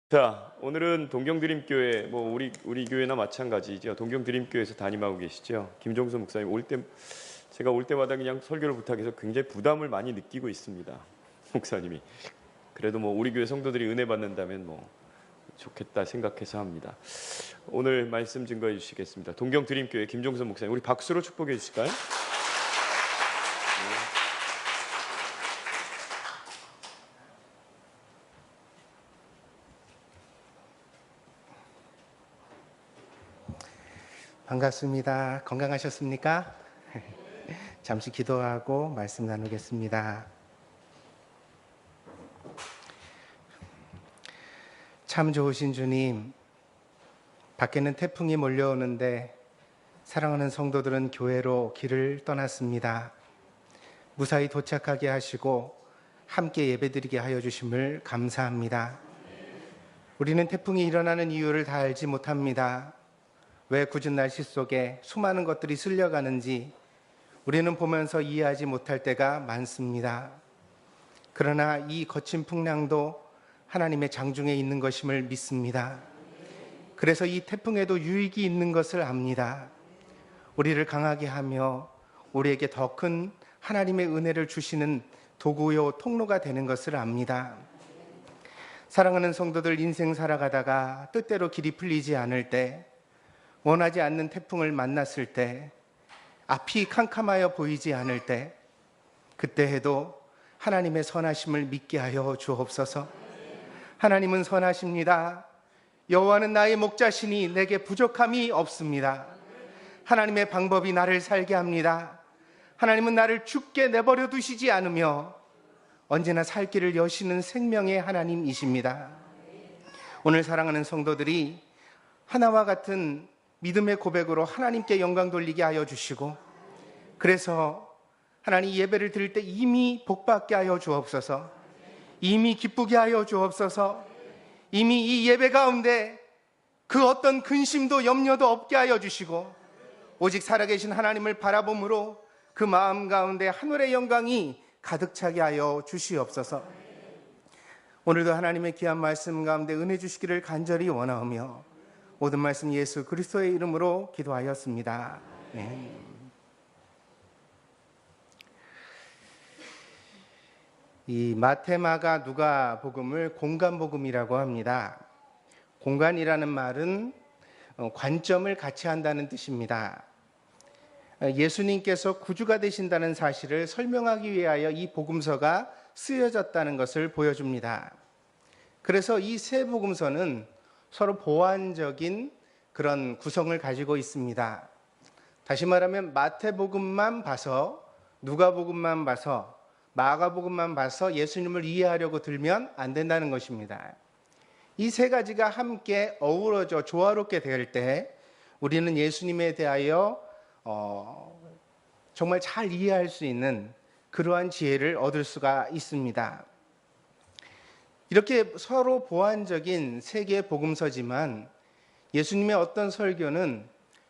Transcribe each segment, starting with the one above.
자, 오늘은 동경드림교회, 우리 교회나 마찬가지죠. 동경드림교회에서 담임하고 계시죠. 김종수 목사님 제가 올 때마다 그냥 설교를 부탁해서 굉장히 부담을 많이 느끼고 있습니다. 목사님이. 그래도 우리 교회 성도들이 은혜 받는다면 좋겠다 생각해서 합니다. 오늘 말씀 증거해 주시겠습니다. 동경드림교회 김종수 목사님, 우리 박수로 축복해 주실까요? 반갑습니다. 건강하셨습니까? 잠시 기도하고 말씀 나누겠습니다. 참 좋으신 주님, 밖에는 태풍이 몰려오는데 사랑하는 성도들은 교회로 길을 떠났습니다. 무사히 도착하게 하시고 함께 예배드리게 하여 주심을 감사합니다. 우리는 태풍이 일어나는 이유를 다 알지 못합니다. 왜 궂은 날씨 속에 수많은 것들이 쓸려가는지 우리는 보면서 이해하지 못할 때가 많습니다. 그러나 이 거친 풍랑도 하나님의 장중에 있는 것임을 믿습니다. 그래서 이 태풍에도 유익이 있는 것을 압니다. 우리를 강하게 하며 우리에게 더 큰 하나님의 은혜를 주시는 도구요 통로가 되는 것을 압니다. 사랑하는 성도들, 인생 살아가다가 뜻대로 길이 풀리지 않을 때, 원하지 않는 태풍을 만났을 때, 앞이 캄캄하여 보이지 않을 때, 그때에도 하나님의 선하심을 믿게 하여 주옵소서. 하나님은 선하십니다. 여호와는 나의 목자시니 내게 부족함이 없습니다. 하나님의 방법이 나를 살게 합니다. 하나님은 나를 죽게 내버려 두시지 않으며 언제나 살 길을 여시는 생명의 하나님이십니다. 오늘 사랑하는 성도들이 하나와 같은 믿음의 고백으로 하나님께 영광 돌리게 하여 주시고, 그래서 하나님 예배를 드릴 때 이미 복받게 하여 주옵소서. 이미 기쁘게 하여 주옵소서. 이미 이 예배 가운데 그 어떤 근심도 염려도 없게 하여 주시고, 오직 살아계신 하나님을 바라봄으로 그 마음 가운데 하늘의 영광이 가득 차게 하여 주시옵소서. 오늘도 하나님의 귀한 말씀 가운데 은혜 주시기를 간절히 원하오며 모든 말씀 예수 그리스도의 이름으로 기도하였습니다. 네. 이 마태, 마가, 누가 복음을 공간복음이라고 합니다. 공간이라는 말은 관점을 같이 한다는 뜻입니다. 예수님께서 구주가 되신다는 사실을 설명하기 위하여 이 복음서가 쓰여졌다는 것을 보여줍니다. 그래서 이 세 복음서는 서로 보완적인 그런 구성을 가지고 있습니다. 다시 말하면 마태복음만 봐서, 누가복음만 봐서, 마가복음만 봐서 예수님을 이해하려고 들면 안 된다는 것입니다. 이 세 가지가 함께 어우러져 조화롭게 될 때 우리는 예수님에 대하여 정말 잘 이해할 수 있는 그러한 지혜를 얻을 수가 있습니다. 이렇게 서로 보완적인 세 개의 복음서지만 예수님의 어떤 설교는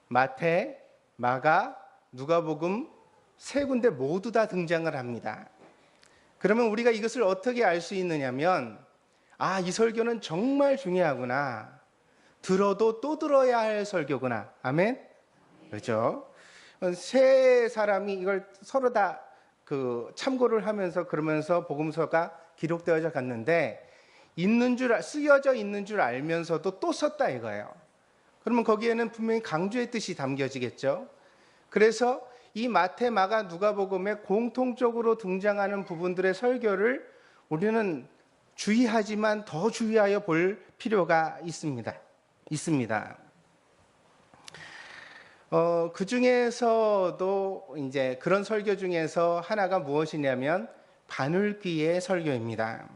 마태, 마가, 누가복음 세 군데 모두 다 등장을 합니다. 그러면 우리가 이것을 어떻게 알 수 있느냐면, 이 설교는 정말 중요하구나. 들어도 또 들어야 할 설교구나. 아멘? 그렇죠? 세 사람이 이걸 서로 다 참고를 하면서 그러면서 복음서가 기록되어져 갔는데, 쓰여져 있는 줄 알면서도 또 썼다 이거예요. 그러면 거기에는 분명히 강조의 뜻이 담겨지겠죠. 그래서 이 마태, 마가, 누가복음에 공통적으로 등장하는 부분들의 설교를 우리는 주의하지만 더 주의하여 볼 필요가 있습니다. 그 중에서도 이제 그런 설교 중에서 하나가 무엇이냐면 바늘귀의 설교입니다.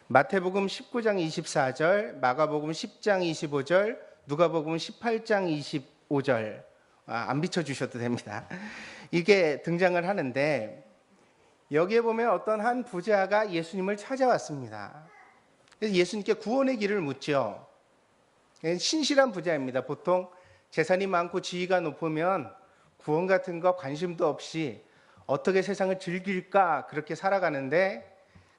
마태복음 19장 24절, 마가복음 10장 25절, 누가복음 18장 25절, 안 비춰주셔도 됩니다. 이게 등장을 하는데, 여기에 보면 어떤 한 부자가 예수님을 찾아왔습니다. 그래서 예수님께 구원의 길을 묻죠. 신실한 부자입니다. 보통 재산이 많고 지위가 높으면 구원 같은 거 관심도 없이 어떻게 세상을 즐길까 그렇게 살아가는데,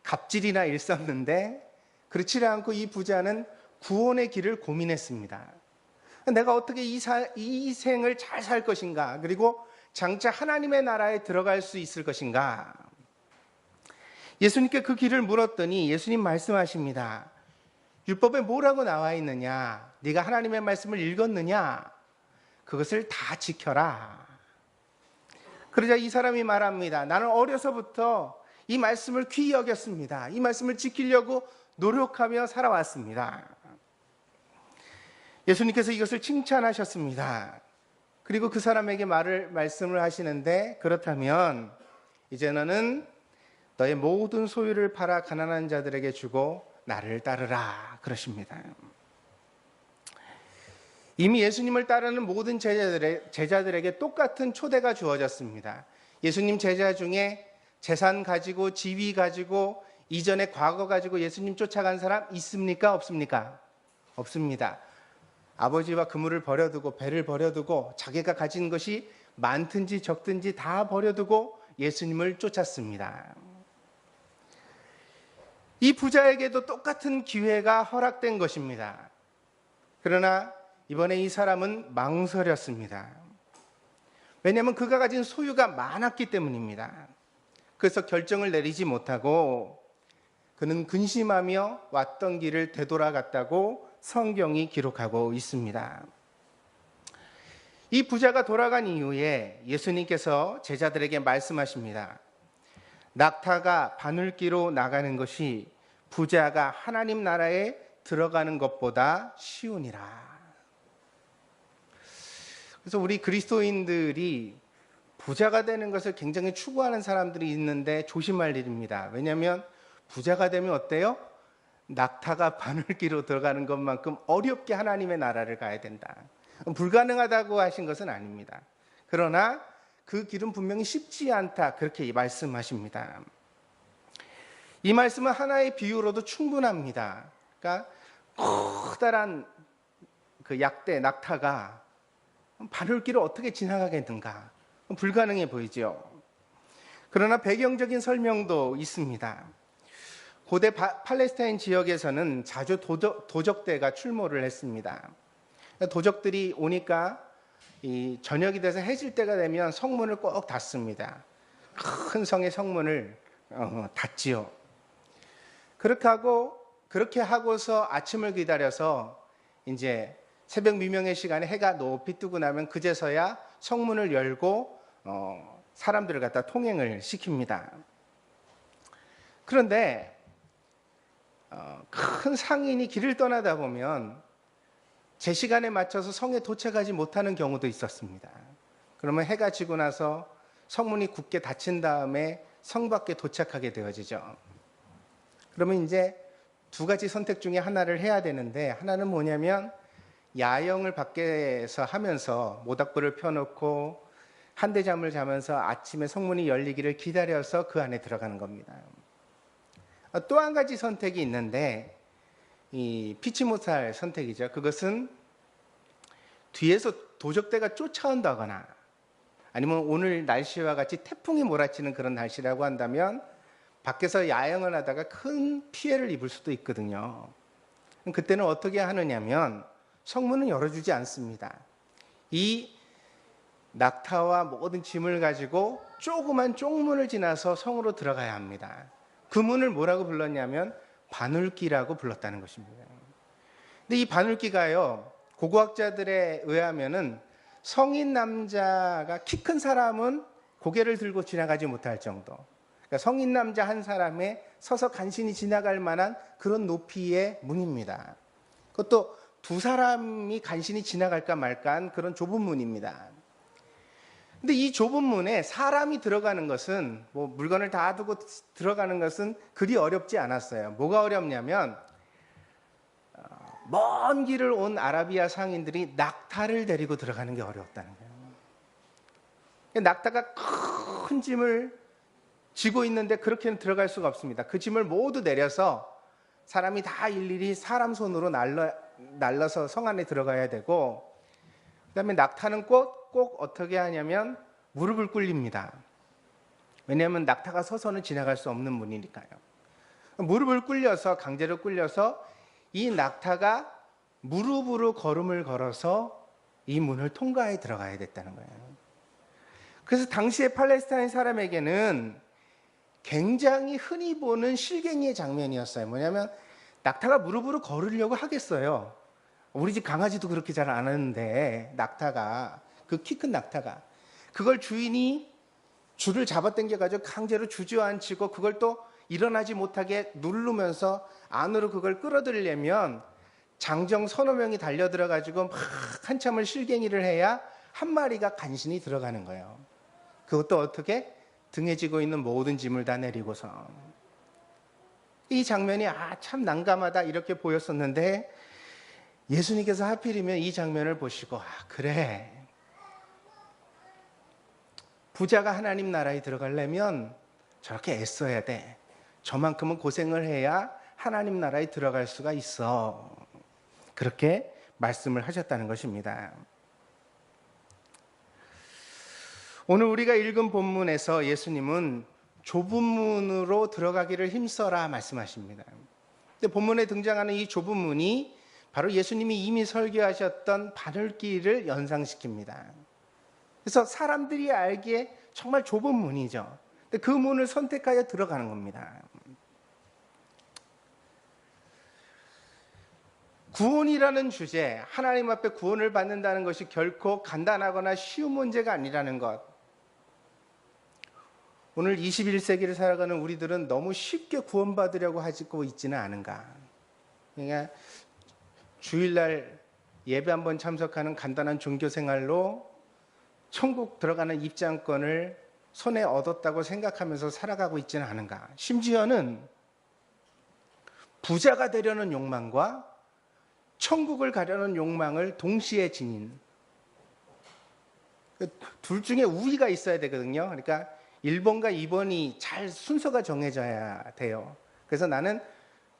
갑질이나 일삼는데 그렇지 않고 이 부자는 구원의 길을 고민했습니다. 내가 어떻게 이 생을 잘 살 것인가? 그리고 장차 하나님의 나라에 들어갈 수 있을 것인가? 예수님께 그 길을 물었더니 예수님 말씀하십니다. 율법에 뭐라고 나와 있느냐? 네가 하나님의 말씀을 읽었느냐? 그것을 다 지켜라. 그러자 이 사람이 말합니다. 나는 어려서부터 이 말씀을 귀히 여겼습니다. 이 말씀을 지키려고 노력하며 살아왔습니다. 예수님께서 이것을 칭찬하셨습니다. 그리고 그 사람에게 말씀을 하시는데, 그렇다면 이제 너는 너의 모든 소유를 팔아 가난한 자들에게 주고 나를 따르라 그러십니다. 이미 예수님을 따르는 모든 제자들에게 똑같은 초대가 주어졌습니다. 예수님 제자 중에 재산 가지고 지위 가지고 이전의 과거 가지고 예수님 쫓아간 사람 있습니까? 없습니까? 없습니다. 아버지와 그물을 버려두고 배를 버려두고 자기가 가진 것이 많든지 적든지 다 버려두고 예수님을 쫓았습니다. 이 부자에게도 똑같은 기회가 허락된 것입니다. 그러나 이번에 이 사람은 망설였습니다. 왜냐하면 그가 가진 소유가 많았기 때문입니다. 그래서 결정을 내리지 못하고 그는 근심하며 왔던 길을 되돌아갔다고 성경이 기록하고 있습니다. 이 부자가 돌아간 이후에 예수님께서 제자들에게 말씀하십니다. 낙타가 바늘기로 나가는 것이 부자가 하나님 나라에 들어가는 것보다 쉬우니라. 그래서 우리 그리스도인들이 부자가 되는 것을 굉장히 추구하는 사람들이 있는데 조심할 일입니다. 왜냐하면 부자가 되면 어때요? 낙타가 바늘기로 들어가는 것만큼 어렵게 하나님의 나라를 가야 된다. 불가능하다고 하신 것은 아닙니다. 그러나 그 길은 분명히 쉽지 않다. 그렇게 말씀하십니다. 이 말씀은 하나의 비유로도 충분합니다. 그러니까 커다란 그 약대 낙타가 바늘길을 어떻게 지나가겠는가? 불가능해 보이죠. 그러나 배경적인 설명도 있습니다. 고대 팔레스타인 지역에서는 자주 도적대가 출몰을 했습니다. 도적들이 오니까 이 저녁이 돼서 해질 때가 되면 성문을 꼭 닫습니다. 큰 성의 성문을 닫지요. 그렇게 하고서 아침을 기다려서 이제 새벽 미명의 시간에 해가 높이 뜨고 나면 그제서야 성문을 열고 사람들을 갖다 통행을 시킵니다. 그런데 큰 상인이 길을 떠나다 보면 제 시간에 맞춰서 성에 도착하지 못하는 경우도 있었습니다. 그러면 해가 지고 나서 성문이 굳게 닫힌 다음에 성 밖에 도착하게 되어지죠. 그러면 이제 두 가지 선택 중에 하나를 해야 되는데, 하나는 뭐냐면 야영을 밖에서 하면서 모닥불을 펴놓고 한대잠을 자면서 아침에 성문이 열리기를 기다려서 그 안에 들어가는 겁니다. 또 한 가지 선택이 있는데, 이 피치 못할 선택이죠. 그것은 뒤에서 도적대가 쫓아온다거나 아니면 오늘 날씨와 같이 태풍이 몰아치는 그런 날씨라고 한다면 밖에서 야영을 하다가 큰 피해를 입을 수도 있거든요. 그때는 어떻게 하느냐면 성문은 열어주지 않습니다. 이 낙타와 모든 짐을 가지고 조그만 쪽문을 지나서 성으로 들어가야 합니다. 그 문을 뭐라고 불렀냐면 바늘기라고 불렀다는 것입니다. 근데 이 바늘기가요, 고고학자들에 의하면은 성인 남자가 키 큰 사람은 고개를 들고 지나가지 못할 정도, 그러니까 성인 남자 한 사람에 서서 간신히 지나갈 만한 그런 높이의 문입니다. 그것도 두 사람이 간신히 지나갈까 말까한 그런 좁은 문입니다. 근데 이 좁은 문에 사람이 들어가는 것은, 뭐 물건을 다 두고 들어가는 것은 그리 어렵지 않았어요. 뭐가 어렵냐면 먼 길을 온 아라비아 상인들이 낙타를 데리고 들어가는 게 어려웠다는 거예요. 낙타가 큰 짐을 지고 있는데 그렇게는 들어갈 수가 없습니다. 그 짐을 모두 내려서 사람이 다 일일이 사람 손으로 날라서 성 안에 들어가야 되고, 그다음에 낙타는 꼭 어떻게 하냐면 무릎을 꿇립니다. 왜냐하면 낙타가 서서는 지나갈 수 없는 문이니까요. 무릎을 꿇려서, 강제로 꿇려서 이 낙타가 무릎으로 걸음을 걸어서 이 문을 통과해 들어가야 됐다는 거예요. 그래서 당시에 팔레스타인 사람에게는 굉장히 흔히 보는 실갱이의 장면이었어요. 뭐냐면 낙타가 무릎으로 걸으려고 하겠어요. 우리 집 강아지도 그렇게 잘 안 하는데, 낙타가, 그 키 큰 낙타가 그걸 주인이 줄을 잡아당겨가지고 강제로 주저앉히고 그걸 또 일어나지 못하게 누르면서 안으로 그걸 끌어들이려면 장정 서너 명이 달려들어가지고 막 한참을 실갱이를 해야 한 마리가 간신히 들어가는 거예요. 그것도 어떻게? 등에 지고 있는 모든 짐을 다 내리고서. 이 장면이 참 난감하다 이렇게 보였었는데, 예수님께서 하필이면 이 장면을 보시고 그래, 부자가 하나님 나라에 들어가려면 저렇게 애써야 돼. 저만큼은 고생을 해야 하나님 나라에 들어갈 수가 있어. 그렇게 말씀을 하셨다는 것입니다. 오늘 우리가 읽은 본문에서 예수님은 좁은 문으로 들어가기를 힘써라 말씀하십니다. 근데 본문에 등장하는 이 좁은 문이 바로 예수님이 이미 설교하셨던 바늘길을 연상시킵니다. 그래서 사람들이 알기에 정말 좁은 문이죠. 근데 그 문을 선택하여 들어가는 겁니다. 구원이라는 주제, 하나님 앞에 구원을 받는다는 것이 결코 간단하거나 쉬운 문제가 아니라는 것. 오늘 21세기를 살아가는 우리들은 너무 쉽게 구원받으려고 하고 있지는 않은가. 그러니까 주일날 예배 한번 참석하는 간단한 종교생활로 천국 들어가는 입장권을 손에 얻었다고 생각하면서 살아가고 있지는 않은가. 심지어는 부자가 되려는 욕망과 천국을 가려는 욕망을 동시에 지닌, 둘 중에 우위가 있어야 되거든요. 그러니까 1번과 2번이 잘 순서가 정해져야 돼요. 그래서 나는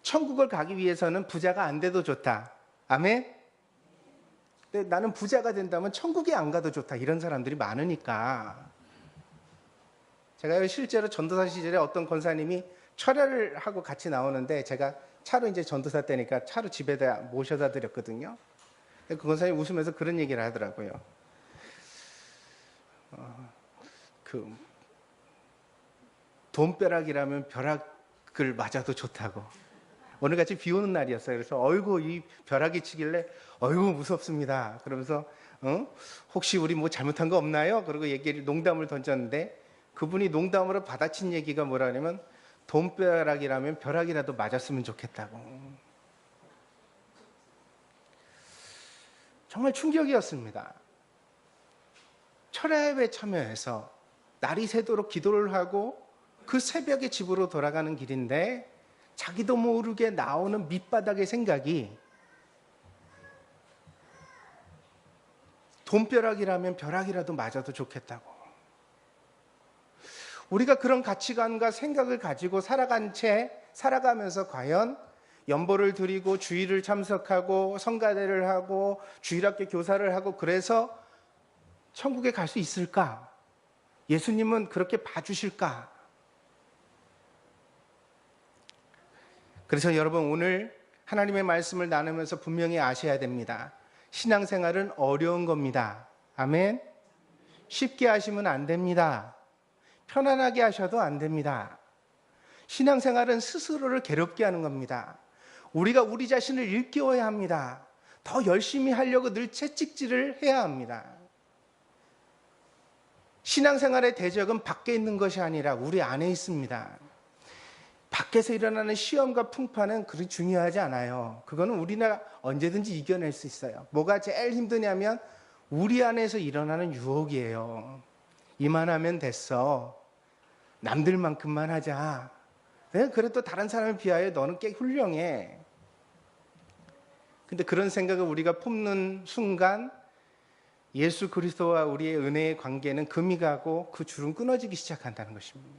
천국을 가기 위해서는 부자가 안 돼도 좋다. 아멘? 근데 나는 부자가 된다면 천국에 안 가도 좋다. 이런 사람들이 많으니까. 제가 실제로 전도사 시절에 어떤 권사님이 철야를 하고 같이 나오는데, 제가 차로 이제 전도사 때니까 차로 집에다 모셔다 드렸거든요. 그 권사님이 웃으면서 그런 얘기를 하더라고요. 돈벼락이라면 벼락을 맞아도 좋다고. 오늘같이 비 오는 날이었어요. 그래서 어이구 이 벼락이 치길래 어이구 무섭습니다. 그러면서 혹시 우리 뭐 잘못한 거 없나요? 그리고 얘기를 농담을 던졌는데, 그분이 농담으로 받아친 얘기가 뭐라냐면 돈벼락이라면 벼락이라도 맞았으면 좋겠다고. 정말 충격이었습니다. 철야예배 참여해서 날이 새도록 기도를 하고 그 새벽에 집으로 돌아가는 길인데, 자기도 모르게 나오는 밑바닥의 생각이 돈벼락이라면 벼락이라도 맞아도 좋겠다고. 우리가 그런 가치관과 생각을 가지고 살아간 채 살아가면서 과연 연보를 드리고 주일을 참석하고 성가대를 하고 주일학교 교사를 하고 그래서 천국에 갈 수 있을까? 예수님은 그렇게 봐주실까? 그래서 여러분, 오늘 하나님의 말씀을 나누면서 분명히 아셔야 됩니다. 신앙생활은 어려운 겁니다. 아멘? 쉽게 하시면 안 됩니다. 편안하게 하셔도 안 됩니다. 신앙생활은 스스로를 괴롭게 하는 겁니다. 우리가 우리 자신을 일깨워야 합니다. 더 열심히 하려고 늘 채찍질을 해야 합니다. 신앙생활의 대적은 밖에 있는 것이 아니라 우리 안에 있습니다. 밖에서 일어나는 시험과 풍파는 그리 중요하지 않아요. 그거는 우리가 언제든지 이겨낼 수 있어요. 뭐가 제일 힘드냐면 우리 안에서 일어나는 유혹이에요. 이만하면 됐어. 남들만큼만 하자. 그래도 다른 사람에 비하여 너는 꽤 훌륭해. 근데 그런 생각을 우리가 품는 순간 예수 그리스도와 우리의 은혜의 관계는 금이 가고 그 줄은 끊어지기 시작한다는 것입니다.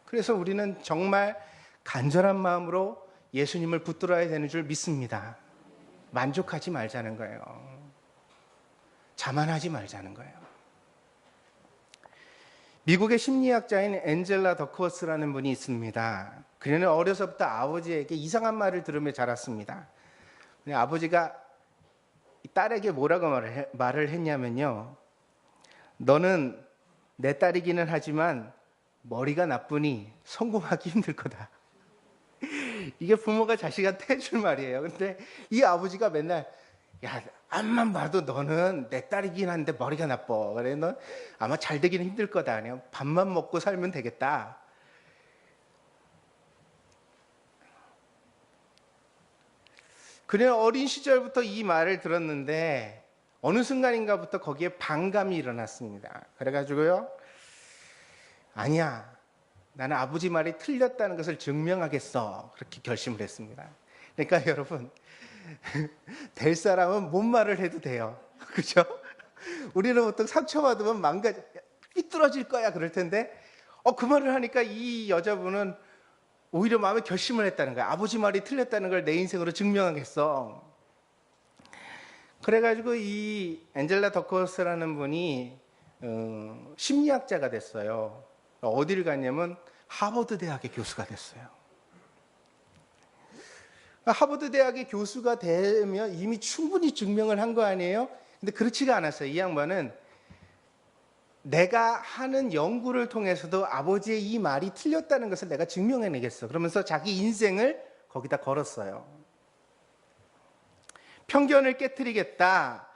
그래서 우리는 정말 간절한 마음으로 예수님을 붙들어야 되는 줄 믿습니다. 만족하지 말자는 거예요. 자만하지 말자는 거예요. 미국의 심리학자인 엔젤라 더크워스라는 분이 있습니다. 그녀는 어려서부터 아버지에게 이상한 말을 들으며 자랐습니다. 아버지가 딸에게 뭐라고 말을 했냐면요. 너는 내 딸이기는 하지만 머리가 나쁘니 성공하기 힘들 거다. 이게 부모가 자식한테 해줄 말이에요. 근데 이 아버지가 맨날 야, 앞만 봐도 너는 내 딸이긴 한데 머리가 나빠. 그래, 너 아마 잘 되기는 힘들 거다. 그냥 밥만 먹고 살면 되겠다. 그는 어린 시절부터 이 말을 들었는데 어느 순간인가부터 거기에 반감이 일어났습니다. 그래가지고요, 아니야, 나는 아버지 말이 틀렸다는 것을 증명하겠어. 그렇게 결심을 했습니다. 그러니까 여러분, 될 사람은 뭔 말을 해도 돼요. 그죠? 우리는 보통 상처받으면 삐뚤어질 거야 그럴 텐데, 그 말을 하니까 이 여자분은 오히려 마음에 결심을 했다는 거야. 아버지 말이 틀렸다는 걸 내 인생으로 증명하겠어. 그래가지고 이 엔젤라 더크워스라는 분이 심리학자가 됐어요. 어디를 갔냐면 하버드 대학의 교수가 됐어요. 하버드 대학의 교수가 되면 이미 충분히 증명을 한 거 아니에요? 근데 그렇지가 않았어요. 이 양반은 내가 하는 연구를 통해서도 아버지의 이 말이 틀렸다는 것을 내가 증명해내겠어. 그러면서 자기 인생을 거기다 걸었어요. 편견을 깨트리겠다.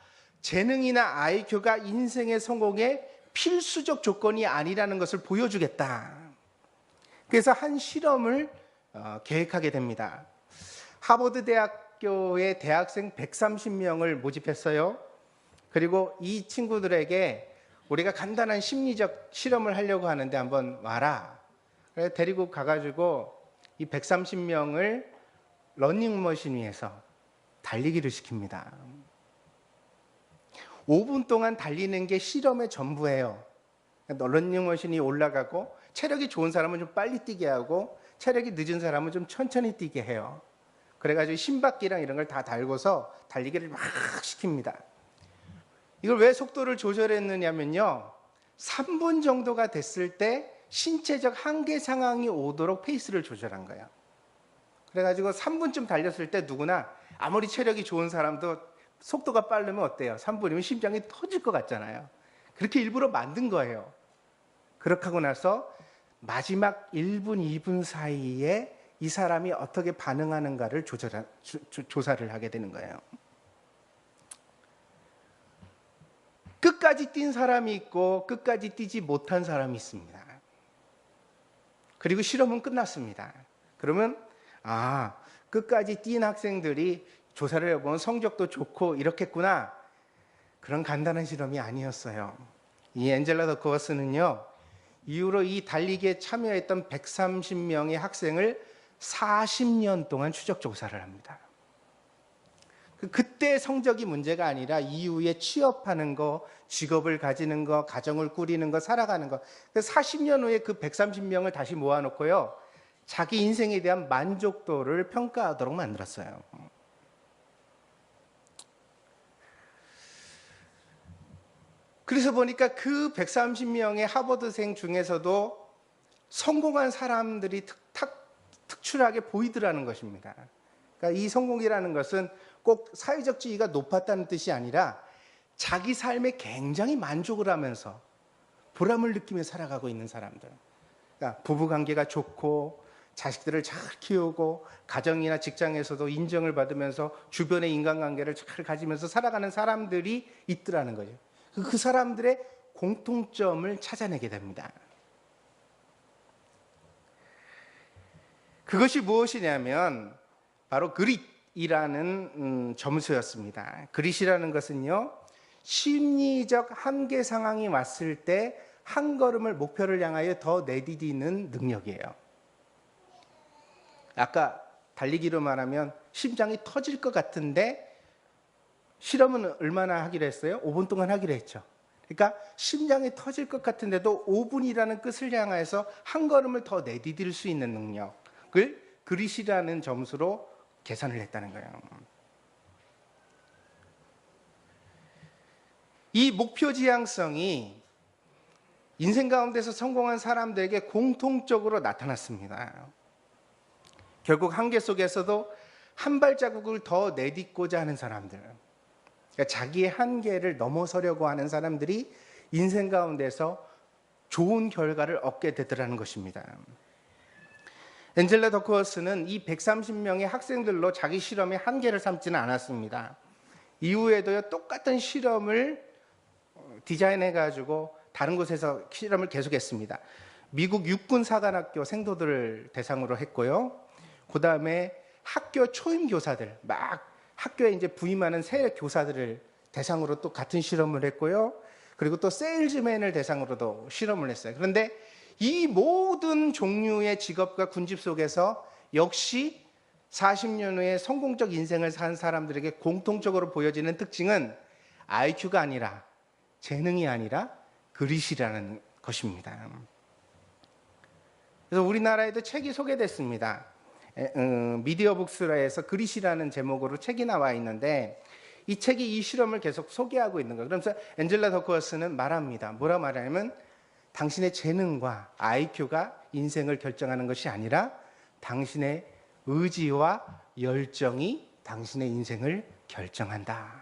재능이나 IQ가 인생의 성공의 필수적 조건이 아니라는 것을 보여주겠다. 그래서 한 실험을 계획하게 됩니다. 하버드 대학교의 대학생 130명을 모집했어요. 그리고 이 친구들에게 우리가 간단한 심리적 실험을 하려고 하는데 한번 와라. 그래서 데리고 가가지고 이 130명을 러닝머신 위에서 달리기를 시킵니다. 5분 동안 달리는 게 실험의 전부예요. 러닝머신이 올라가고 체력이 좋은 사람은 좀 빨리 뛰게 하고 체력이 늦은 사람은 좀 천천히 뛰게 해요. 그래가지고 심박기랑 이런 걸 다 달고서 달리기를 막 시킵니다. 이걸 왜 속도를 조절했느냐면요, 3분 정도가 됐을 때 신체적 한계 상황이 오도록 페이스를 조절한 거예요. 그래가지고 3분쯤 달렸을 때 누구나 아무리 체력이 좋은 사람도 속도가 빠르면 어때요? 3분이면 심장이 터질 것 같잖아요. 그렇게 일부러 만든 거예요. 그렇게 하고 나서 마지막 1분, 2분 사이에 이 사람이 어떻게 반응하는가를 조사를 하게 되는 거예요. 끝까지 뛴 사람이 있고 끝까지 뛰지 못한 사람이 있습니다. 그리고 실험은 끝났습니다. 그러면 끝까지 뛴 학생들이 조사를 해보면 성적도 좋고 이렇겠구나. 그런 간단한 실험이 아니었어요. 이 엔젤라 더크워스는요, 이후로 이 달리기에 참여했던 130명의 학생을 40년 동안 추적 조사를 합니다. 그때 성적이 문제가 아니라 이후에 취업하는 거, 직업을 가지는 거, 가정을 꾸리는 거, 살아가는 거. 40년 후에 그 130명을 다시 모아놓고요, 자기 인생에 대한 만족도를 평가하도록 만들었어요. 그래서 보니까 그 130명의 하버드생 중에서도 성공한 사람들이 특출하게 보이더라는 것입니다. 그러니까 이 성공이라는 것은 꼭 사회적 지위가 높았다는 뜻이 아니라 자기 삶에 굉장히 만족을 하면서 보람을 느끼며 살아가고 있는 사람들. 그러니까 부부관계가 좋고 자식들을 잘 키우고 가정이나 직장에서도 인정을 받으면서 주변의 인간관계를 잘 가지면서 살아가는 사람들이 있더라는 거죠. 그 사람들의 공통점을 찾아내게 됩니다. 그것이 무엇이냐면 바로 그릿이라는 점수였습니다. 그릿이라는 것은요, 심리적 한계 상황이 왔을 때 한 걸음을 목표를 향하여 더 내디디는 능력이에요. 아까 달리기로 말하면 심장이 터질 것 같은데 실험은 얼마나 하기로 했어요? 5분 동안 하기로 했죠. 그러니까 심장이 터질 것 같은데도 5분이라는 끝을 향해서 한 걸음을 더 내디딜 수 있는 능력을 그릿이라는 점수로 계산을 했다는 거예요. 이 목표 지향성이 인생 가운데서 성공한 사람들에게 공통적으로 나타났습니다. 결국 한계 속에서도 한 발자국을 더 내딛고자 하는 사람들, 그러니까 자기의 한계를 넘어서려고 하는 사람들이 인생 가운데서 좋은 결과를 얻게 되더라는 것입니다. 앤젤라 더크워스는 이 130명의 학생들로 자기 실험의 한계를 삼지는 않았습니다. 이후에도요, 똑같은 실험을 디자인해가지고 다른 곳에서 실험을 계속했습니다. 미국 육군 사관학교 생도들을 대상으로 했고요. 그 다음에 학교 초임 교사들, 막 학교에 이제 부임하는 새 교사들을 대상으로 또 같은 실험을 했고요. 그리고 또 세일즈맨을 대상으로도 실험을 했어요. 그런데 이 모든 종류의 직업과 군집 속에서 역시 40년 후에 성공적 인생을 산 사람들에게 공통적으로 보여지는 특징은 IQ가 아니라, 재능이 아니라 그릿이라는 것입니다. 그래서 우리나라에도 책이 소개됐습니다. 미디어북스라에서 그릿이라는 제목으로 책이 나와 있는데, 이 책이 이 실험을 계속 소개하고 있는 거예요. 그러면서 앤젤라 더크워스는 말합니다. 뭐라 말하냐면, 당신의 재능과 IQ가 인생을 결정하는 것이 아니라 당신의 의지와 열정이 당신의 인생을 결정한다.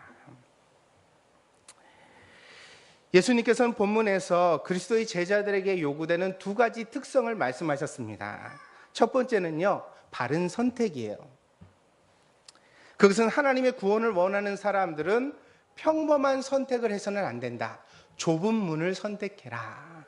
예수님께서는 본문에서 그리스도의 제자들에게 요구되는 두 가지 특성을 말씀하셨습니다. 첫 번째는요, 바른 선택이에요. 그것은 하나님의 구원을 원하는 사람들은 평범한 선택을 해서는 안 된다. 좁은 문을 선택해라.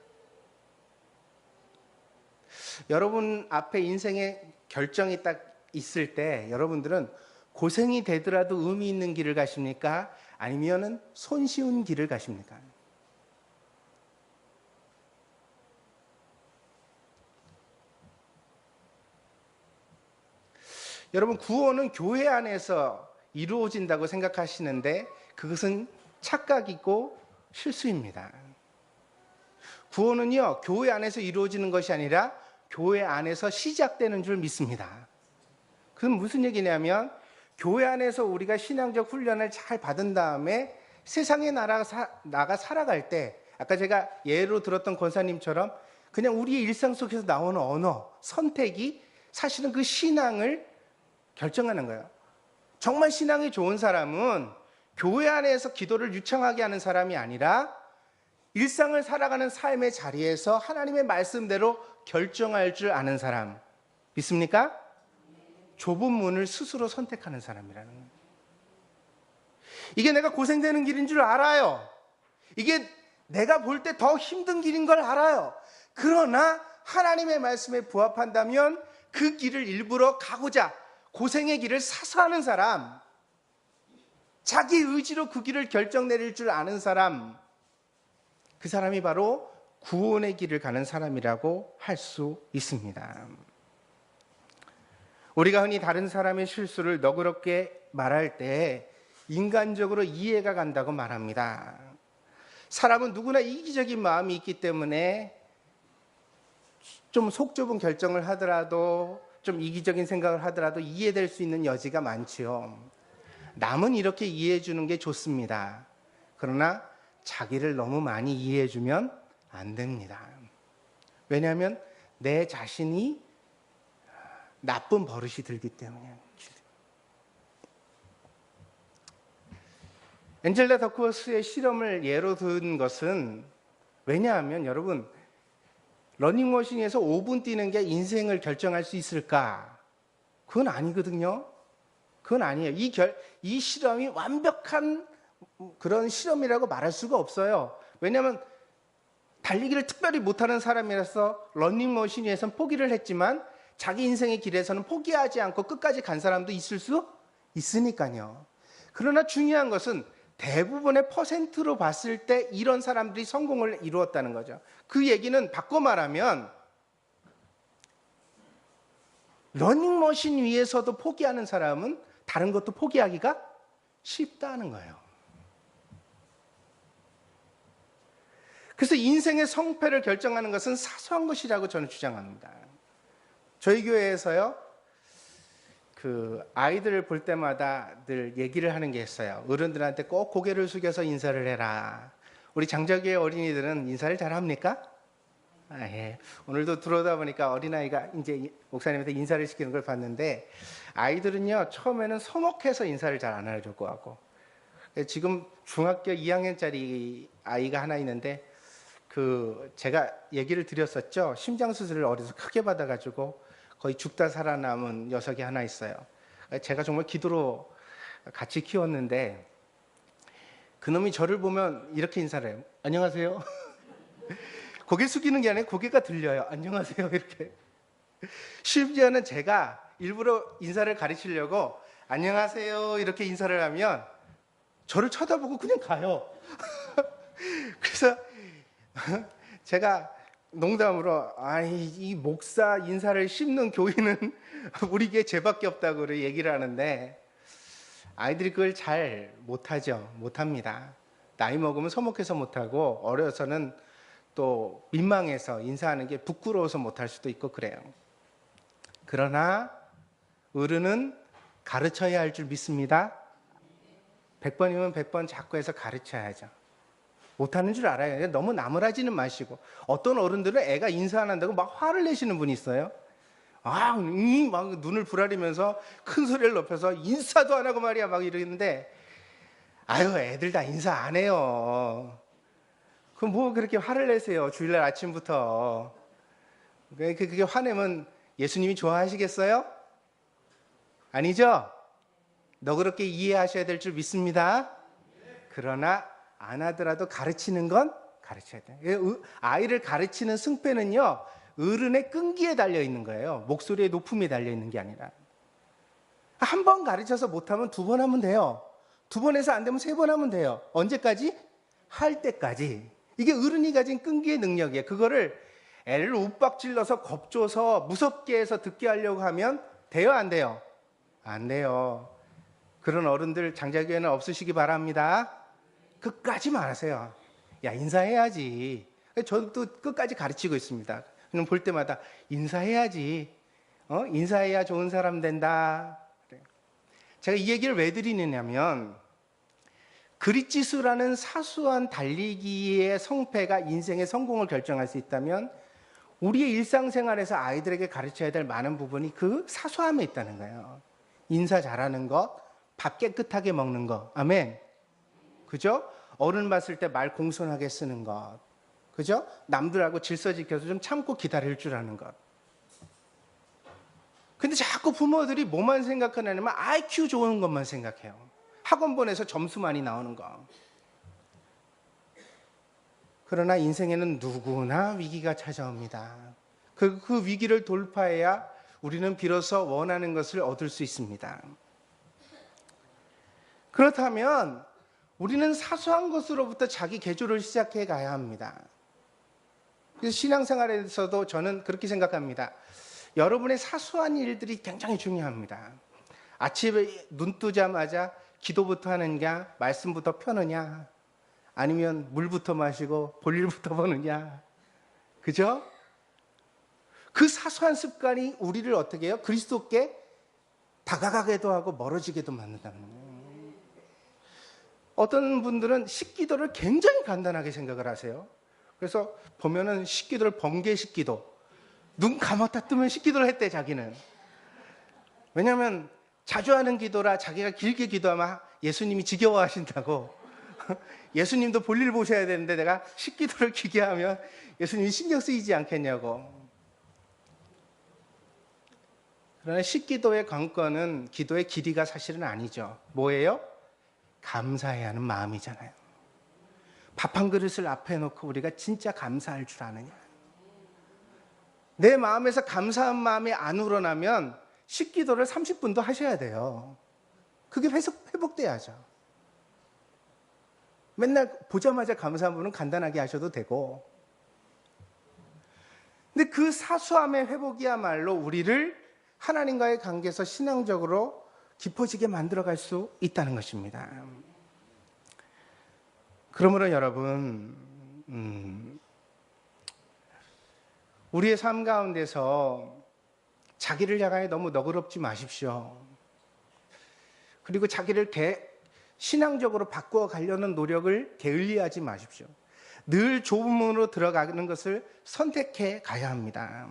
여러분 앞에 인생의 결정이 딱 있을 때 여러분들은 고생이 되더라도 의미 있는 길을 가십니까? 아니면은 손쉬운 길을 가십니까? 여러분, 구원은 교회 안에서 이루어진다고 생각하시는데 그것은 착각이고 실수입니다. 구원은요, 교회 안에서 이루어지는 것이 아니라 교회 안에서 시작되는 줄 믿습니다. 그건 무슨 얘기냐면, 교회 안에서 우리가 신앙적 훈련을 잘 받은 다음에 세상에 나가 살아갈 때, 아까 제가 예로 들었던 권사님처럼 그냥 우리의 일상 속에서 나오는 언어, 선택이 사실은 그 신앙을 결정하는 거예요. 정말 신앙이 좋은 사람은 교회 안에서 기도를 유창하게 하는 사람이 아니라 일상을 살아가는 삶의 자리에서 하나님의 말씀대로 결정할 줄 아는 사람, 믿습니까? 좁은 문을 스스로 선택하는 사람이라는 거예요. 이게 내가 고생되는 길인 줄 알아요. 이게 내가 볼 때 더 힘든 길인 걸 알아요. 그러나 하나님의 말씀에 부합한다면 그 길을 일부러 가고자 고생의 길을 사서 하는 사람, 자기 의지로 그 길을 결정 내릴 줄 아는 사람, 그 사람이 바로 구원의 길을 가는 사람이라고 할 수 있습니다. 우리가 흔히 다른 사람의 실수를 너그럽게 말할 때 인간적으로 이해가 간다고 말합니다. 사람은 누구나 이기적인 마음이 있기 때문에 좀 속 좁은 결정을 하더라도, 좀 이기적인 생각을 하더라도 이해될 수 있는 여지가 많지요. 남은 이렇게 이해해 주는 게 좋습니다. 그러나 자기를 너무 많이 이해해 주면 안 됩니다. 왜냐하면 내 자신이 나쁜 버릇이 들기 때문이에요. 앤젤라 더크워스의 실험을 예로 든 것은, 왜냐하면 여러분, 러닝머신에서 5분 뛰는 게 인생을 결정할 수 있을까? 그건 아니거든요. 그건 아니에요. 이 실험이 완벽한 그런 실험이라고 말할 수가 없어요. 왜냐하면 달리기를 특별히 못하는 사람이라서 러닝머신 위에서는 포기를 했지만 자기 인생의 길에서는 포기하지 않고 끝까지 간 사람도 있을 수 있으니까요. 그러나 중요한 것은 대부분의 퍼센트로 봤을 때 이런 사람들이 성공을 이루었다는 거죠. 그 얘기는 바꿔 말하면 러닝머신 위에서도 포기하는 사람은 다른 것도 포기하기가 쉽다는 거예요. 그래서 인생의 성패를 결정하는 것은 사소한 것이라고 저는 주장합니다. 저희 교회에서요, 그 아이들을 볼 때마다 늘 얘기를 하는 게 있어요. 어른들한테 꼭 고개를 숙여서 인사를 해라. 우리 장자교회 어린이들은 인사를 잘 합니까? 예. 오늘도 들어오다 보니까 어린아이가 이제 목사님한테 인사를 시키는 걸 봤는데, 아이들은요, 처음에는 서먹해서 인사를 잘 안 해줄 것 같고, 지금 중학교 2학년짜리 아이가 하나 있는데, 제가 얘기를 드렸었죠. 심장 수술을 어려서 크게 받아가지고 거의 죽다 살아남은 녀석이 하나 있어요. 제가 정말 기도로 같이 키웠는데, 그놈이 저를 보면 이렇게 인사를 해요. 안녕하세요. 고개 숙이는 게 아니라 고개가 들려요. 안녕하세요. 이렇게. 심지어는 제가 일부러 인사를 가르치려고 안녕하세요. 이렇게 인사를 하면 저를 쳐다보고 그냥 가요. 그래서 제가 농담으로 이 목사 인사를 씹는 교인은 우리 교회 쟤밖에 없다고 얘기를 하는데, 아이들이 그걸 잘 못하죠. 못합니다. 나이 먹으면 서먹해서 못하고, 어려서는 또 민망해서 인사하는 게 부끄러워서 못할 수도 있고 그래요. 그러나 어른은 가르쳐야 할 줄 믿습니다. 100번이면 100번 자꾸 해서 가르쳐야죠. 못하는 줄 알아요. 너무 나무라지는 마시고. 어떤 어른들은 애가 인사 안 한다고 막 화를 내시는 분이 있어요. 막 눈을 부라리면서 큰 소리를 높여서 인사도 안 하고 말이야 막 이러는데, 아유, 애들 다 인사 안 해요. 그럼 뭐 그렇게 화를 내세요, 주일날 아침부터. 그게 화내면 예수님이 좋아하시겠어요? 아니죠? 너그럽게 이해하셔야 될 줄 믿습니다. 그러나 안 하더라도 가르치는 건 가르쳐야 돼요. 아이를 가르치는 승패는요, 어른의 끈기에 달려 있는 거예요. 목소리의 높음에 달려 있는 게 아니라. 한 번 가르쳐서 못하면 2번 하면 돼요. 2번 해서 안 되면 3번 하면 돼요. 언제까지? 할 때까지. 이게 어른이 가진 끈기의 능력이에요. 그거를 애를 욱박질러서 겁줘서 무섭게 해서 듣게 하려고 하면 돼요, 안 돼요? 안 돼요. 그런 어른들 장자교회는 없으시기 바랍니다. 끝까지 말하세요. 야, 인사해야지. 저도 끝까지 가르치고 있습니다. 그냥 볼 때마다 인사해야지. 인사해야 좋은 사람 된다. 제가 이 얘기를 왜 드리느냐면, 그릿지수라는 사소한 달리기의 성패가 인생의 성공을 결정할 수 있다면, 우리의 일상생활에서 아이들에게 가르쳐야 될 많은 부분이 그 사소함에 있다는 거예요. 인사 잘하는 것, 밥 깨끗하게 먹는 것, 아멘. 그죠? 어른 봤을 때 말 공손하게 쓰는 것, 그죠? 남들하고 질서 지켜서 좀 참고 기다릴 줄 아는 것. 근데 자꾸 부모들이 뭐만 생각하냐면 IQ 좋은 것만 생각해요. 학원 보내서 점수 많이 나오는 거. 그러나 인생에는 누구나 위기가 찾아옵니다. 그 위기를 돌파해야 우리는 비로소 원하는 것을 얻을 수 있습니다. 그렇다면 우리는 사소한 것으로부터 자기 개조를 시작해 가야 합니다. 그래서 신앙생활에서도 저는 그렇게 생각합니다. 여러분의 사소한 일들이 굉장히 중요합니다. 아침에 눈 뜨자마자 기도부터 하느냐, 말씀부터 펴느냐, 아니면 물부터 마시고 볼일부터 보느냐, 그죠? 그 사소한 습관이 우리를 어떻게 해요? 그리스도께 다가가게도 하고 멀어지게도 만든다는 거예요. 어떤 분들은 식기도를 굉장히 간단하게 생각을 하세요. 그래서 보면은 식기도를 번개 식기도, 눈 감았다 뜨면 식기도를 했대, 자기는. 왜냐하면 자주 하는 기도라 자기가 길게 기도하면 예수님이 지겨워하신다고. 예수님도 볼일 보셔야 되는데 내가 식기도를 길게 하면 예수님이 신경 쓰이지 않겠냐고. 그러나 식기도의 관건은 기도의 길이가 사실은 아니죠. 뭐예요? 감사해야 하는 마음이잖아요. 밥 한 그릇을 앞에 놓고 우리가 진짜 감사할 줄 아느냐. 내 마음에서 감사한 마음이 안 우러나면 식기도를 30분도 하셔야 돼요. 그게 회복돼야죠. 맨날 보자마자 감사한 분은 간단하게 하셔도 되고. 근데 그 사소함의 회복이야말로 우리를 하나님과의 관계에서 신앙적으로 깊어지게 만들어갈 수 있다는 것입니다. 그러므로 여러분, 우리의 삶 가운데서 자기를 향하여 너무 너그럽지 마십시오. 그리고 자기를 신앙적으로 바꾸어 가려는 노력을 게을리하지 마십시오. 늘 좁은 문으로 들어가는 것을 선택해 가야 합니다.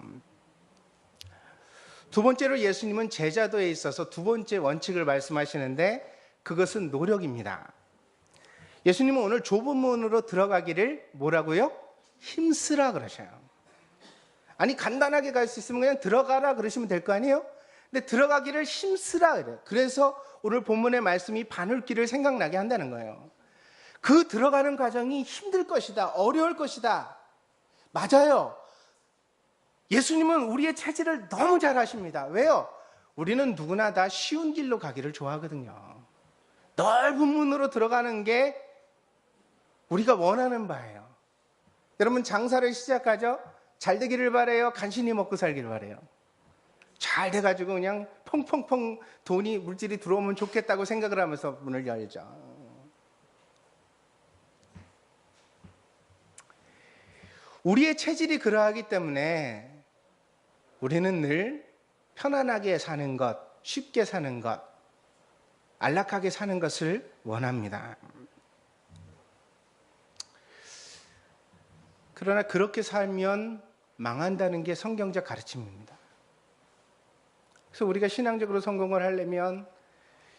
두 번째로 예수님은 제자도에 있어서 두 번째 원칙을 말씀하시는데 그것은 노력입니다. 예수님은 오늘 좁은 문으로 들어가기를 뭐라고요? 힘쓰라 그러셔요. 아니 간단하게 갈 수 있으면 그냥 들어가라 그러시면 될 거 아니에요? 근데 들어가기를 힘쓰라 그래요. 그래서 오늘 본문의 말씀이 바늘길을 생각나게 한다는 거예요. 그 들어가는 과정이 힘들 것이다. 어려울 것이다. 맞아요. 예수님은 우리의 체질을 너무 잘 아십니다. 왜요? 우리는 누구나 다 쉬운 길로 가기를 좋아하거든요. 넓은 문으로 들어가는 게 우리가 원하는 바예요. 여러분 장사를 시작하죠? 잘 되기를 바래요? 간신히 먹고 살기를 바래요? 잘 돼가지고 그냥 펑펑펑 돈이 물질이 들어오면 좋겠다고 생각을 하면서 문을 열죠. 우리의 체질이 그러하기 때문에 우리는 늘 편안하게 사는 것, 쉽게 사는 것, 안락하게 사는 것을 원합니다. 그러나 그렇게 살면 망한다는 게 성경적 가르침입니다. 그래서 우리가 신앙적으로 성공을 하려면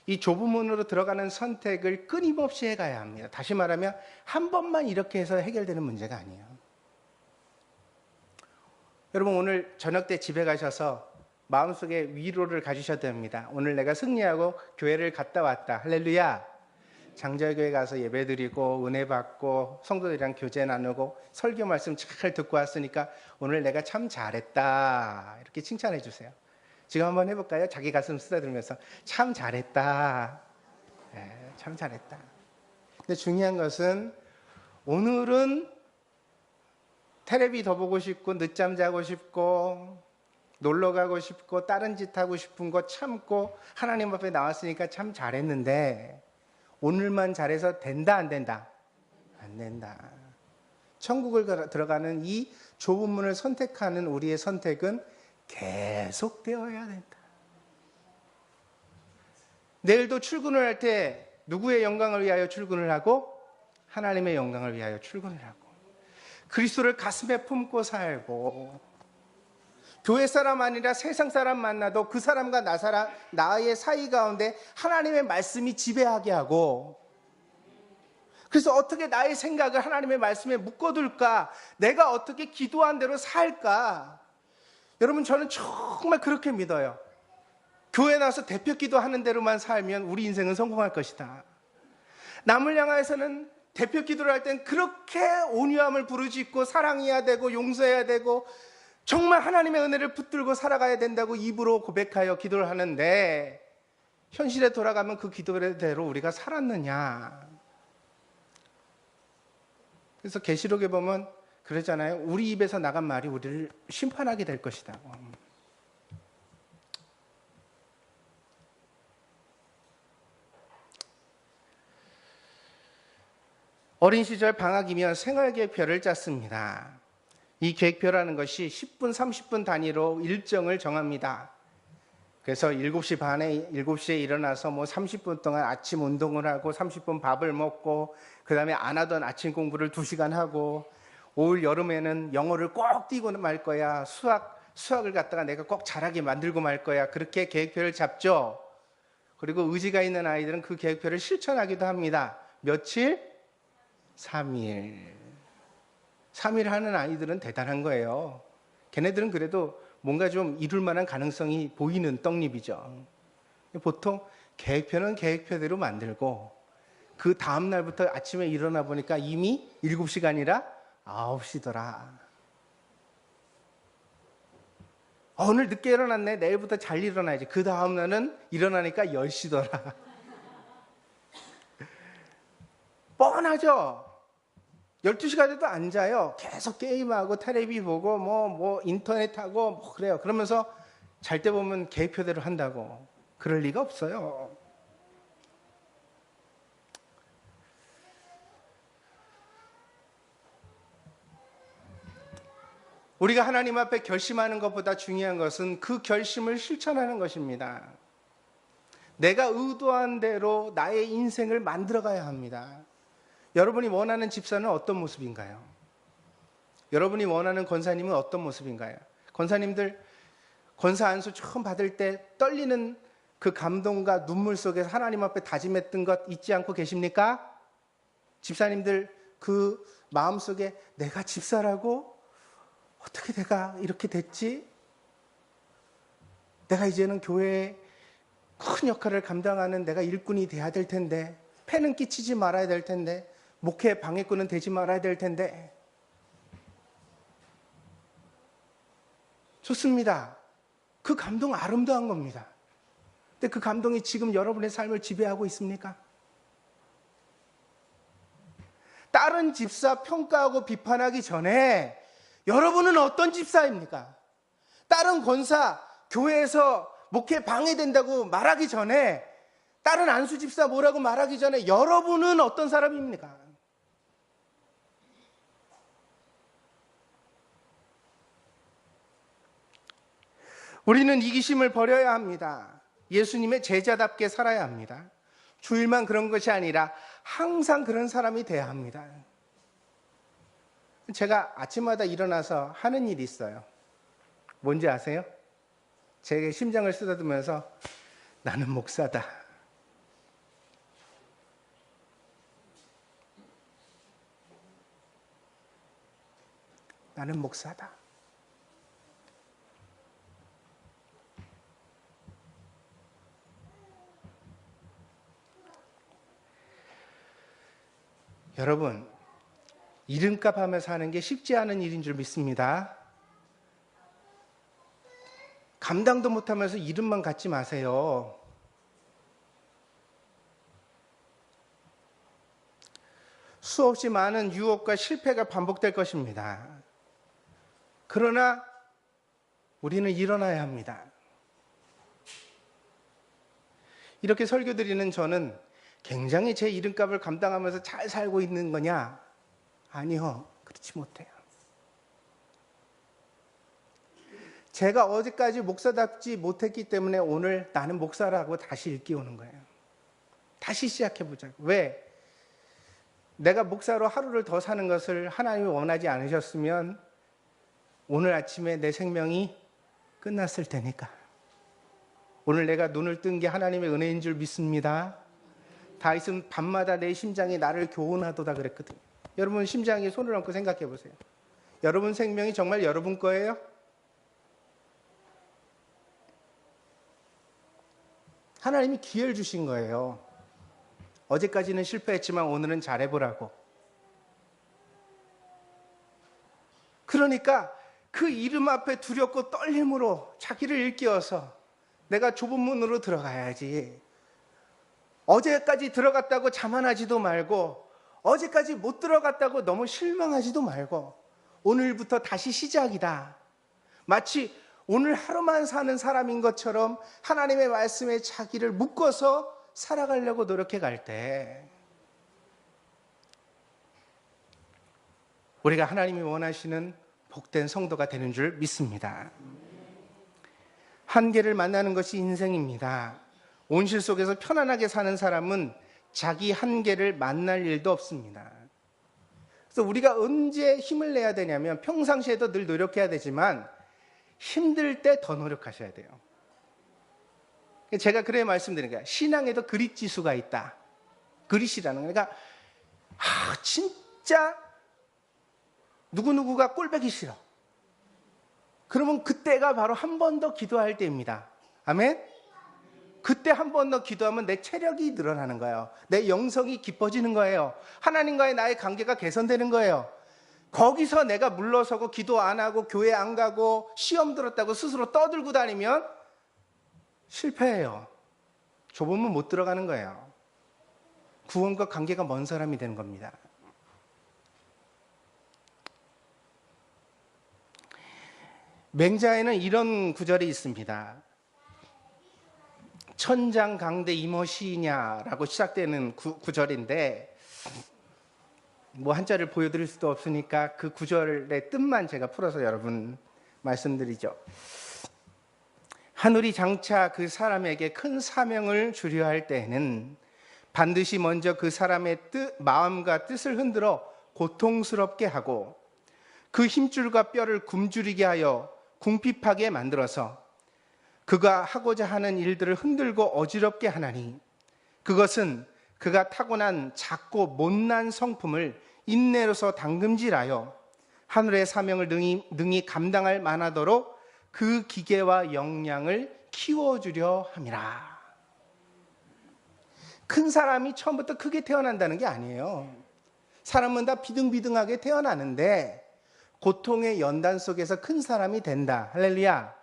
이 좁은 문으로 들어가는 선택을 끊임없이 해가야 합니다. 다시 말하면 한 번만 이렇게 해서 해결되는 문제가 아니에요. 여러분 오늘 저녁 때 집에 가셔서 마음속에 위로를 가지셔야 됩니다. 오늘 내가 승리하고 교회를 갔다 왔다. 할렐루야. 장절교회 가서 예배드리고 은혜 받고 성도들이랑 교제 나누고 설교 말씀 잘 듣고 왔으니까 오늘 내가 참 잘했다. 이렇게 칭찬해 주세요. 지금 한번 해볼까요? 자기 가슴 쓰다듬으면서 참 잘했다. 네, 참 잘했다. 근데 중요한 것은 오늘은 텔레비 더 보고 싶고 늦잠 자고 싶고 놀러 가고 싶고 다른 짓 하고 싶은 거 참고 하나님 앞에 나왔으니까 참 잘했는데 오늘만 잘해서 된다 안 된다? 안 된다. 천국을 들어가는 이 좁은 문을 선택하는 우리의 선택은 계속되어야 된다. 내일도 출근을 할 때 누구의 영광을 위하여 출근을 하고 하나님의 영광을 위하여 출근을 하고 그리스도를 가슴에 품고 살고 교회 사람 아니라 세상 사람 만나도 그 사람과 나의 사이 가운데 하나님의 말씀이 지배하게 하고 그래서 어떻게 나의 생각을 하나님의 말씀에 묶어둘까? 내가 어떻게 기도한 대로 살까? 여러분 저는 정말 그렇게 믿어요. 교회 나와서 대표 기도하는 대로만 살면 우리 인생은 성공할 것이다. 남을 향해서는 대표 기도를 할 땐 그렇게 온유함을 부르짖고 사랑해야 되고 용서해야 되고 정말 하나님의 은혜를 붙들고 살아가야 된다고 입으로 고백하여 기도를 하는데 현실에 돌아가면 그 기도대로 우리가 살았느냐. 그래서 계시록에 보면 그러잖아요. 우리 입에서 나간 말이 우리를 심판하게 될 것이다. 어린 시절 방학이면 생활계획표를 짰습니다. 이 계획표라는 것이 10분, 30분 단위로 일정을 정합니다. 그래서 7시 반에 7시에 일어나서 뭐 30분 동안 아침 운동을 하고 30분 밥을 먹고 그 다음에 안 하던 아침 공부를 2시간 하고 올 여름에는 영어를 꼭 띄고 말 거야. 수학을 갖다가 내가 꼭 잘하게 만들고 말 거야. 그렇게 계획표를 잡죠. 그리고 의지가 있는 아이들은 그 계획표를 실천하기도 합니다. 며칠? 3일. 3일 하는 아이들은 대단한 거예요. 걔네들은 그래도 뭔가 좀 이룰 만한 가능성이 보이는 떡잎이죠. 보통 계획표는 계획표대로 만들고 그 다음 날부터 아침에 일어나 보니까 이미 7시가 아니라 9시더라. 오늘 늦게 일어났네. 내일부터 잘 일어나야지. 그 다음 날은 일어나니까 10시더라. 뻔하죠? 12시가 돼도 안 자요. 계속 게임하고 텔레비 보고 뭐 인터넷 하고 뭐 그래요. 그러면서 잘 때 보면 계획표대로 한다고. 그럴 리가 없어요. 우리가 하나님 앞에 결심하는 것보다 중요한 것은 그 결심을 실천하는 것입니다. 내가 의도한 대로 나의 인생을 만들어가야 합니다. 여러분이 원하는 집사는 어떤 모습인가요? 여러분이 원하는 권사님은 어떤 모습인가요? 권사님들 권사 안수 처음 받을 때 떨리는 그 감동과 눈물 속에서 하나님 앞에 다짐했던 것 잊지 않고 계십니까? 집사님들 그 마음속에 내가 집사라고? 어떻게 내가 이렇게 됐지? 내가 이제는 교회에 큰 역할을 감당하는 내가 일꾼이 돼야 될 텐데, 패는 끼치지 말아야 될 텐데, 목회 방해꾼은 되지 말아야 될 텐데. 좋습니다. 그 감동 아름다운 겁니다. 근데 그 감동이 지금 여러분의 삶을 지배하고 있습니까? 다른 집사 평가하고 비판하기 전에 여러분은 어떤 집사입니까? 다른 권사, 교회에서 목회 방해된다고 말하기 전에, 다른 안수 집사 뭐라고 말하기 전에 여러분은 어떤 사람입니까? 우리는 이기심을 버려야 합니다. 예수님의 제자답게 살아야 합니다. 주일만 그런 것이 아니라 항상 그런 사람이 돼야 합니다. 제가 아침마다 일어나서 하는 일이 있어요. 뭔지 아세요? 제 심장을 쓰다듬으면서 나는 목사다. 나는 목사다. 여러분, 이름값 하면서 하는 게 쉽지 않은 일인 줄 믿습니다. 감당도 못하면서 이름만 갖지 마세요. 수없이 많은 유혹과 실패가 반복될 것입니다. 그러나 우리는 일어나야 합니다. 이렇게 설교드리는 저는 굉장히 제 이름값을 감당하면서 잘 살고 있는 거냐? 아니요, 그렇지 못해요. 제가 어제까지 목사답지 못했기 때문에 오늘 나는 목사라고 다시 일깨우는 거예요. 다시 시작해보자고. 왜? 내가 목사로 하루를 더 사는 것을 하나님이 원하지 않으셨으면 오늘 아침에 내 생명이 끝났을 테니까. 오늘 내가 눈을 뜬 게 하나님의 은혜인 줄 믿습니다. 다윗은 밤마다 내 심장이 나를 교훈하도다 그랬거든요. 여러분 심장에 손을 얹고 생각해 보세요. 여러분 생명이 정말 여러분 거예요? 하나님이 기회를 주신 거예요. 어제까지는 실패했지만 오늘은 잘해보라고. 그러니까 그 이름 앞에 두렵고 떨림으로 자기를 일깨워서 내가 좁은 문으로 들어가야지. 어제까지 들어갔다고 자만하지도 말고, 어제까지 못 들어갔다고 너무 실망하지도 말고, 오늘부터 다시 시작이다. 마치 오늘 하루만 사는 사람인 것처럼 하나님의 말씀에 자기를 묶어서 살아가려고 노력해 갈 때, 우리가 하나님이 원하시는 복된 성도가 되는 줄 믿습니다. 한계를 만나는 것이 인생입니다. 온실 속에서 편안하게 사는 사람은 자기 한계를 만날 일도 없습니다. 그래서 우리가 언제 힘을 내야 되냐면, 평상시에도 늘 노력해야 되지만 힘들 때 더 노력하셔야 돼요. 제가 그래 말씀드리는 거예요. 신앙에도 그릿 지수가 있다. 그릿이라는 거. 그러니까 진짜 누구누구가 꼴보기 싫어. 그러면 그때가 바로 한 번 더 기도할 때입니다. 아멘? 그때 한 번 더 기도하면 내 체력이 늘어나는 거예요. 내 영성이 깊어지는 거예요. 하나님과의 나의 관계가 개선되는 거예요. 거기서 내가 물러서고 기도 안 하고 교회 안 가고 시험 들었다고 스스로 떠들고 다니면 실패해요. 좁으면 못 들어가는 거예요. 구원과 관계가 먼 사람이 되는 겁니다. 맹자에는 이런 구절이 있습니다. 천장강대 이머시냐라고 시작되는 구절인데, 뭐 한자를 보여드릴 수도 없으니까 그 구절의 뜻만 제가 풀어서 여러분 말씀드리죠. 하늘이 장차 그 사람에게 큰 사명을 주려 할 때에는 반드시 먼저 그 사람의 마음과 뜻을 흔들어 고통스럽게 하고 그 힘줄과 뼈를 굶주리게 하여 궁핍하게 만들어서 그가 하고자 하는 일들을 흔들고 어지럽게 하나니 그것은 그가 타고난 작고 못난 성품을 인내로서 당금질하여 하늘의 사명을 능히 감당할 만하도록 그 기계와 역량을 키워주려 함이라. 큰 사람이 처음부터 크게 태어난다는 게 아니에요. 사람은 다 비등비등하게 태어나는데 고통의 연단 속에서 큰 사람이 된다. 할렐루야.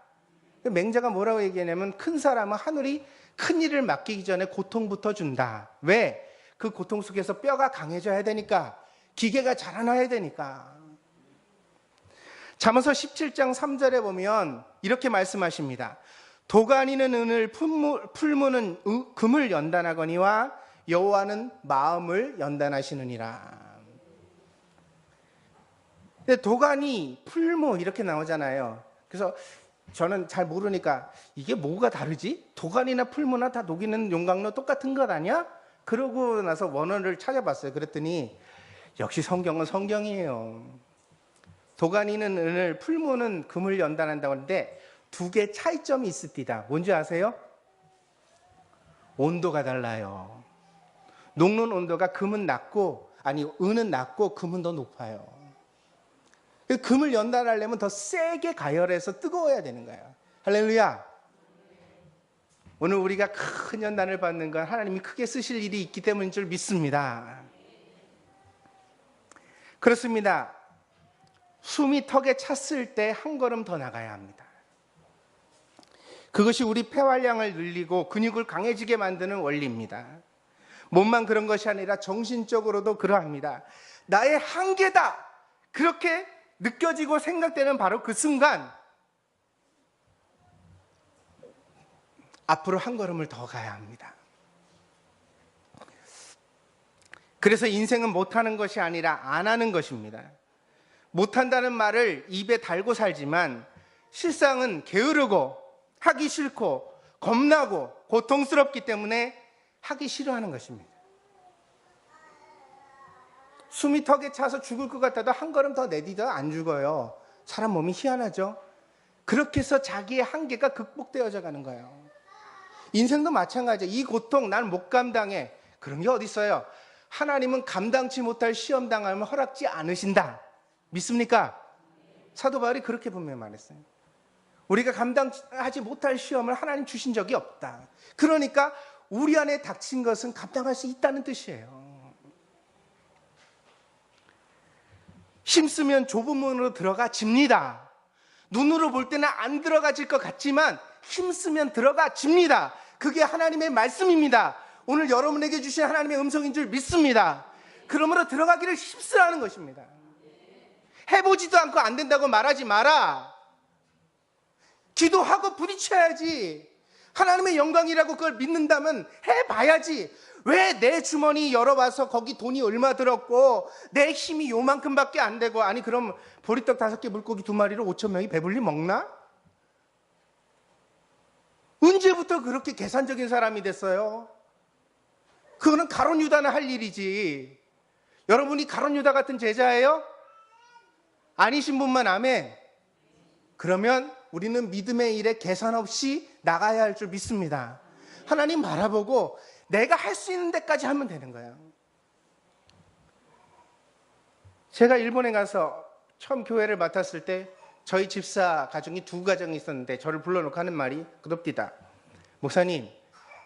맹자가 뭐라고 얘기하냐면 큰 사람은 하늘이 큰 일을 맡기기 전에 고통부터 준다. 왜? 그 고통 속에서 뼈가 강해져야 되니까, 기계가 자라나야 되니까. 잠언서 17장 3절에 보면 이렇게 말씀하십니다. 도가니는 은을, 풀무는 금을 연단하거니와 여호와는 마음을 연단하시느니라. 근데 도가니, 풀무 이렇게 나오잖아요. 그래서 저는 잘 모르니까 이게 뭐가 다르지? 도가니나 풀무나 다 녹이는 용광로 똑같은 것 아니야? 그러고 나서 원어를 찾아봤어요. 그랬더니 역시 성경은 성경이에요. 도가니는 은을, 풀무는 금을 연단한다고 하는데 두 개 차이점이 있습니다. 뭔지 아세요? 온도가 달라요. 녹는 온도가 은은 낮고 금은 더 높아요. 금을 연단하려면 더 세게 가열해서 뜨거워야 되는 거예요. 할렐루야. 오늘 우리가 큰 연단을 받는 건 하나님이 크게 쓰실 일이 있기 때문인 줄 믿습니다. 그렇습니다. 숨이 턱에 찼을 때 한 걸음 더 나가야 합니다. 그것이 우리 폐활량을 늘리고 근육을 강해지게 만드는 원리입니다. 몸만 그런 것이 아니라 정신적으로도 그러합니다. 나의 한계다! 그렇게 느껴지고 생각되는 바로 그 순간 앞으로 한 걸음을 더 가야 합니다. 그래서 인생은 못하는 것이 아니라 안 하는 것입니다. 못한다는 말을 입에 달고 살지만 실상은 게으르고 하기 싫고 겁나고 고통스럽기 때문에 하기 싫어하는 것입니다. 숨이 턱에 차서 죽을 것 같아도 한 걸음 더 내디뎌 안 죽어요. 사람 몸이 희한하죠. 그렇게 해서 자기의 한계가 극복되어져 가는 거예요. 인생도 마찬가지예요. 이 고통 난 못 감당해. 그런 게 어디 있어요. 하나님은 감당치 못할 시험 당하면 허락지 않으신다. 믿습니까? 사도 바울이 그렇게 분명히 말했어요. 우리가 감당하지 못할 시험을 하나님 주신 적이 없다. 그러니까 우리 안에 닥친 것은 감당할 수 있다는 뜻이에요. 힘쓰면 좁은 문으로 들어가집니다. 눈으로 볼 때는 안 들어가질 것 같지만 힘쓰면 들어가집니다. 그게 하나님의 말씀입니다. 오늘 여러분에게 주신 하나님의 음성인 줄 믿습니다. 그러므로 들어가기를 힘쓰라는 것입니다. 해보지도 않고 안 된다고 말하지 마라. 기도하고 부딪혀야지. 하나님의 영광이라고 그걸 믿는다면 해봐야지. 왜 내 주머니 열어봐서 거기 돈이 얼마 들었고 내 힘이 요만큼밖에 안 되고, 아니 그럼 보리떡 5개 물고기 2마리로 5,000명이 배불리 먹나? 언제부터 그렇게 계산적인 사람이 됐어요? 그거는 가룟 유다나 할 일이지. 여러분이 가룟 유다 같은 제자예요? 아니신 분만 아멘. 그러면 우리는 믿음의 일에 계산 없이 나가야 할 줄 믿습니다. 하나님 바라보고 내가 할 수 있는 데까지 하면 되는 거예요. 제가 일본에 가서 처음 교회를 맡았을 때 저희 집사 가정이 2가정이 있었는데 저를 불러놓고 하는 말이 그럽디다. 목사님,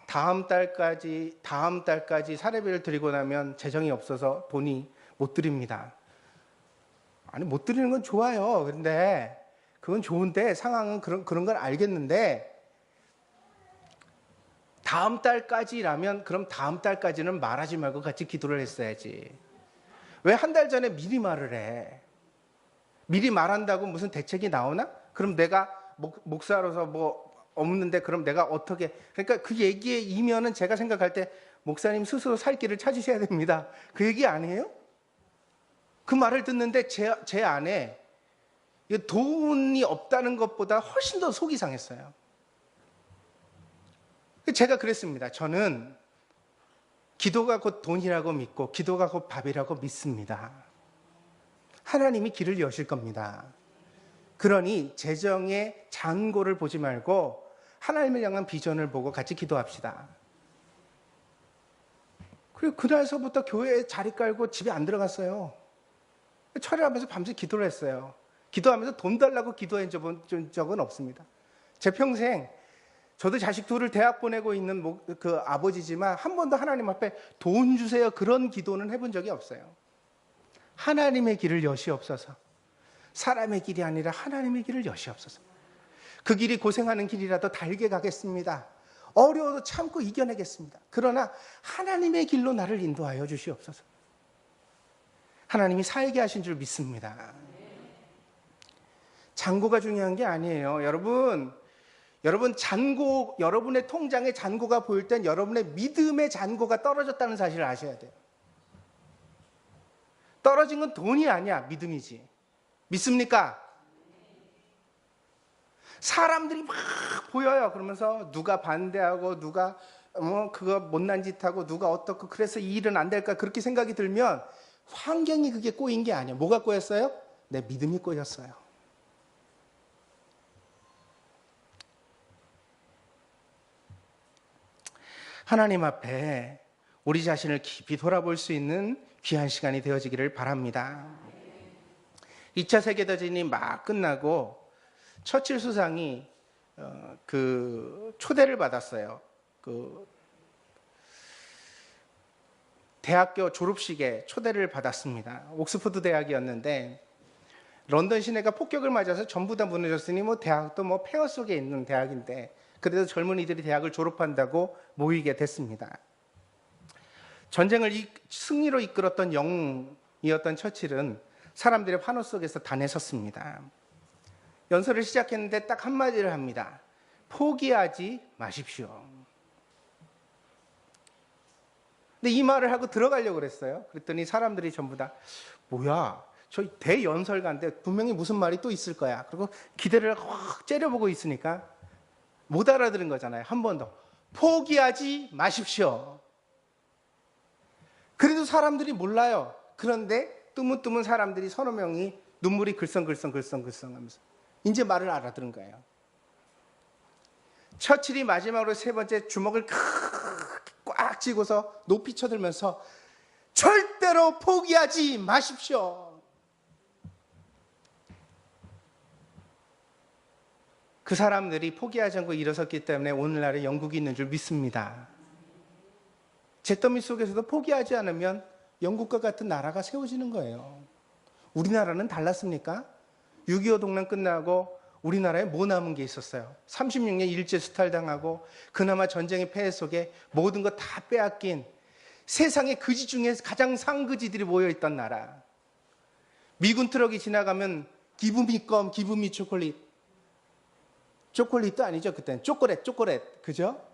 다음 달까지 사례비를 드리고 나면 재정이 없어서 돈이 못 드립니다. 아니 못 드리는 건 좋아요. 그런데 그건 좋은데 상황은 그런 걸 알겠는데 다음 달까지라면 그럼 다음 달까지는 말하지 말고 같이 기도를 했어야지. 왜 한 달 전에 미리 말을 해? 미리 말한다고 무슨 대책이 나오나? 그럼 내가 목사로서 뭐 없는데 그럼 내가 어떻게? 그러니까 그 얘기의 이면은 제가 생각할 때 목사님 스스로 살 길을 찾으셔야 됩니다. 그 얘기 아니에요? 그 말을 듣는데 제 안에 돈이 없다는 것보다 훨씬 더 속이 상했어요. 제가 그랬습니다. 저는 기도가 곧 돈이라고 믿고 기도가 곧 밥이라고 믿습니다. 하나님이 길을 여실 겁니다. 그러니 재정의 잔고를 보지 말고 하나님을 향한 비전을 보고 같이 기도합시다. 그리고 그날서부터 교회에 자리 깔고 집에 안 들어갔어요. 철회하면서 밤새 기도를 했어요. 기도하면서 돈 달라고 기도한 적은 없습니다. 제 평생 저도 자식 둘을 대학 보내고 있는 그 아버지지만 한 번도 하나님 앞에 돈 주세요 그런 기도는 해본 적이 없어요. 하나님의 길을 여시옵소서. 사람의 길이 아니라 하나님의 길을 여시옵소서. 그 길이 고생하는 길이라도 달게 가겠습니다. 어려워도 참고 이겨내겠습니다. 그러나 하나님의 길로 나를 인도하여 주시옵소서. 하나님이 살게 하신 줄 믿습니다. 잔고가 중요한 게 아니에요. 여러분 잔고, 여러분의 통장에 잔고가 보일 땐 여러분의 믿음의 잔고가 떨어졌다는 사실을 아셔야 돼요. 떨어진 건 돈이 아니야, 믿음이지. 믿습니까? 사람들이 막 보여요. 그러면서 누가 반대하고 누가 그거 못난 짓 하고 누가 어떻고 그래서 이 일은 안 될까 그렇게 생각이 들면 환경이 그게 꼬인 게 아니에요. 뭐가 꼬였어요? 내 믿음이 꼬였어요. 하나님 앞에 우리 자신을 깊이 돌아볼 수 있는 귀한 시간이 되어지기를 바랍니다. 2차 세계대전이 막 끝나고 처칠 수상이 그 초대를 받았어요. 그 대학교 졸업식에 초대를 받았습니다. 옥스퍼드 대학이었는데 런던 시내가 폭격을 맞아서 전부 다 무너졌으니 대학도 폐허 속에 있는 대학인데 그래도 젊은이들이 대학을 졸업한다고 모이게 됐습니다. 전쟁을 승리로 이끌었던 영이었던 처칠은 사람들의 환호 속에서 단에 섰습니다. 연설을 시작했는데 딱 한마디를 합니다. 포기하지 마십시오. 근데 이 말을 하고 들어가려고 그랬어요. 그랬더니 사람들이 전부 다 뭐야, 저 대연설가인데 분명히 무슨 말이 또 있을 거야. 그리고 기대를 확 째려보고 있으니까 못 알아들은 거잖아요. 한 번 더. 포기하지 마십시오. 그래도 사람들이 몰라요. 그런데 뜨문뜨문 사람들이 서너 명이 눈물이 글썽글썽 하면서 이제 말을 알아들은 거예요. 처칠이 마지막으로 세 번째 주먹을 꽉 쥐고서 높이 쳐들면서 절대로 포기하지 마십시오. 그 사람들이 포기하지 않고 일어섰기 때문에 오늘날에 영국이 있는 줄 믿습니다. 잿더미 속에서도 포기하지 않으면 영국과 같은 나라가 세워지는 거예요. 우리나라는 달랐습니까? 6.25 동란 끝나고 우리나라에 뭐 남은 게 있었어요? 36년 일제 수탈당하고 그나마 전쟁의 폐해 속에 모든 거 다 빼앗긴 세상의 거지 중에 가장 상거지들이 모여있던 나라. 미군 트럭이 지나가면 기브미 껌, 기브미 초콜릿. 초콜릿도 아니죠, 그때는. 초콜릿. 그죠?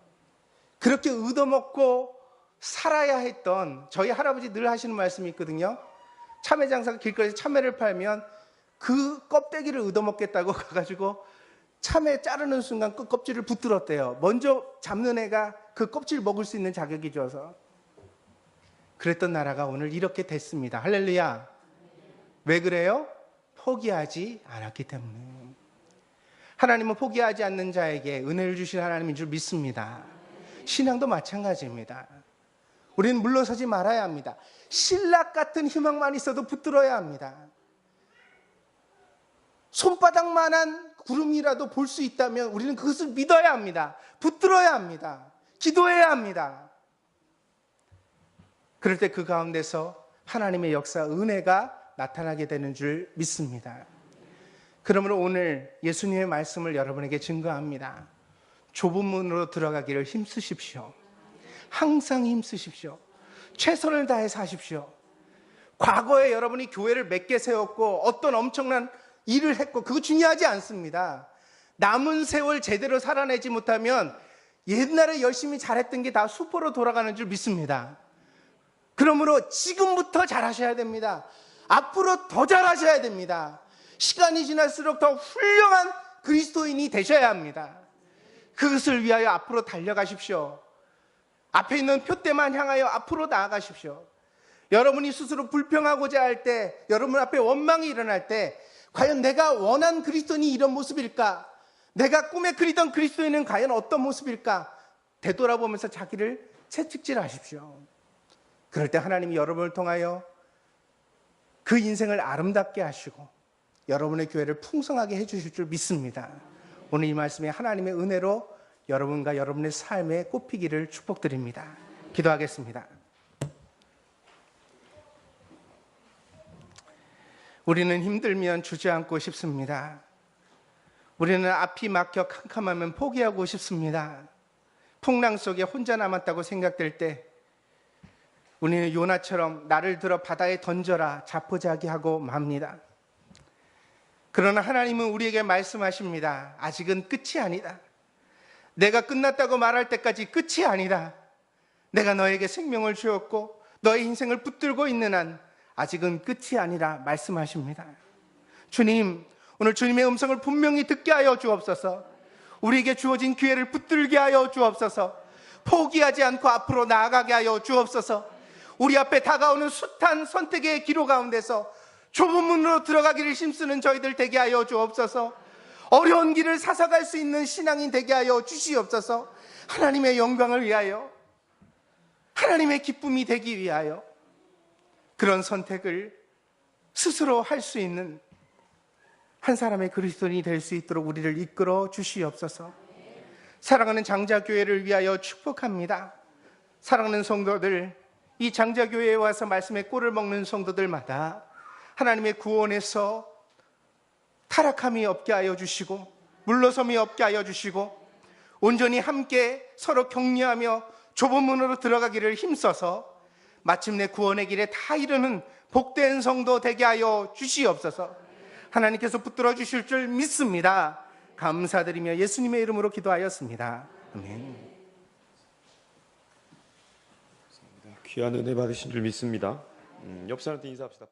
그렇게 얻어먹고 살아야 했던, 저희 할아버지 늘 하시는 말씀이 있거든요. 참외 장사가 길거리에서 참외를 팔면 그 껍데기를 얻어먹겠다고 가가지고 참외 자르는 순간 그 껍질을 붙들었대요. 먼저 잡는 애가 그 껍질 먹을 수 있는 자격이 줘서. 그랬던 나라가 오늘 이렇게 됐습니다. 할렐루야. 왜 그래요? 포기하지 않았기 때문에. 하나님은 포기하지 않는 자에게 은혜를 주실 하나님인 줄 믿습니다. 신앙도 마찬가지입니다. 우리는 물러서지 말아야 합니다. 신락 같은 희망만 있어도 붙들어야 합니다. 손바닥만한 구름이라도 볼 수 있다면 우리는 그것을 믿어야 합니다. 붙들어야 합니다. 기도해야 합니다. 그럴 때 그 가운데서 하나님의 역사, 은혜가 나타나게 되는 줄 믿습니다. 그러므로 오늘 예수님의 말씀을 여러분에게 증거합니다. 좁은 문으로 들어가기를 힘쓰십시오. 항상 힘쓰십시오. 최선을 다해 사십시오. 과거에 여러분이 교회를 몇 개 세웠고 어떤 엄청난 일을 했고 그거 중요하지 않습니다. 남은 세월 제대로 살아내지 못하면 옛날에 열심히 잘했던 게 다 수포로 돌아가는 줄 믿습니다. 그러므로 지금부터 잘하셔야 됩니다. 앞으로 더 잘하셔야 됩니다. 시간이 지날수록 더 훌륭한 그리스도인이 되셔야 합니다. 그것을 위하여 앞으로 달려가십시오. 앞에 있는 표대만 향하여 앞으로 나아가십시오. 여러분이 스스로 불평하고자 할 때, 여러분 앞에 원망이 일어날 때 과연 내가 원한 그리스도인이 이런 모습일까? 내가 꿈에 그리던 그리스도인은 과연 어떤 모습일까? 되돌아보면서 자기를 채찍질하십시오. 그럴 때 하나님이 여러분을 통하여 그 인생을 아름답게 하시고 여러분의 교회를 풍성하게 해주실 줄 믿습니다. 오늘 이 말씀이 하나님의 은혜로 여러분과 여러분의 삶에 꼽히기를 축복드립니다. 기도하겠습니다. 우리는 힘들면 주저앉고 싶습니다. 우리는 앞이 막혀 캄캄하면 포기하고 싶습니다. 풍랑 속에 혼자 남았다고 생각될 때 우리는 요나처럼 나를 들어 바다에 던져라 자포자기하고 맙니다. 그러나 하나님은 우리에게 말씀하십니다. 아직은 끝이 아니다. 내가 끝났다고 말할 때까지 끝이 아니다. 내가 너에게 생명을 주었고 너의 인생을 붙들고 있는 한 아직은 끝이 아니라 말씀하십니다. 주님, 오늘 주님의 음성을 분명히 듣게 하여 주옵소서. 우리에게 주어진 기회를 붙들게 하여 주옵소서. 포기하지 않고 앞으로 나아가게 하여 주옵소서. 우리 앞에 다가오는 숱한 선택의 기로 가운데서 좁은 문으로 들어가기를 힘쓰는 저희들 되게 하여 주옵소서. 어려운 길을 사서갈 수 있는 신앙인 되게 하여 주시옵소서. 하나님의 영광을 위하여, 하나님의 기쁨이 되기 위하여 그런 선택을 스스로 할 수 있는 한 사람의 그리스도인이 될 수 있도록 우리를 이끌어 주시옵소서. 사랑하는 장자교회를 위하여 축복합니다. 사랑하는 성도들, 이 장자교회에 와서 말씀의 꼴을 먹는 성도들마다 하나님의 구원에서 타락함이 없게 하여 주시고 물러섬이 없게 하여 주시고 온전히 함께 서로 격려하며 좁은 문으로 들어가기를 힘써서 마침내 구원의 길에 다 이르는 복된 성도 되게 하여 주시옵소서. 하나님께서 붙들어 주실 줄 믿습니다. 감사드리며 예수님의 이름으로 기도하였습니다. 아멘. 귀한 은혜 받으신 줄 믿습니다. 옆 사람한테 인사합시다.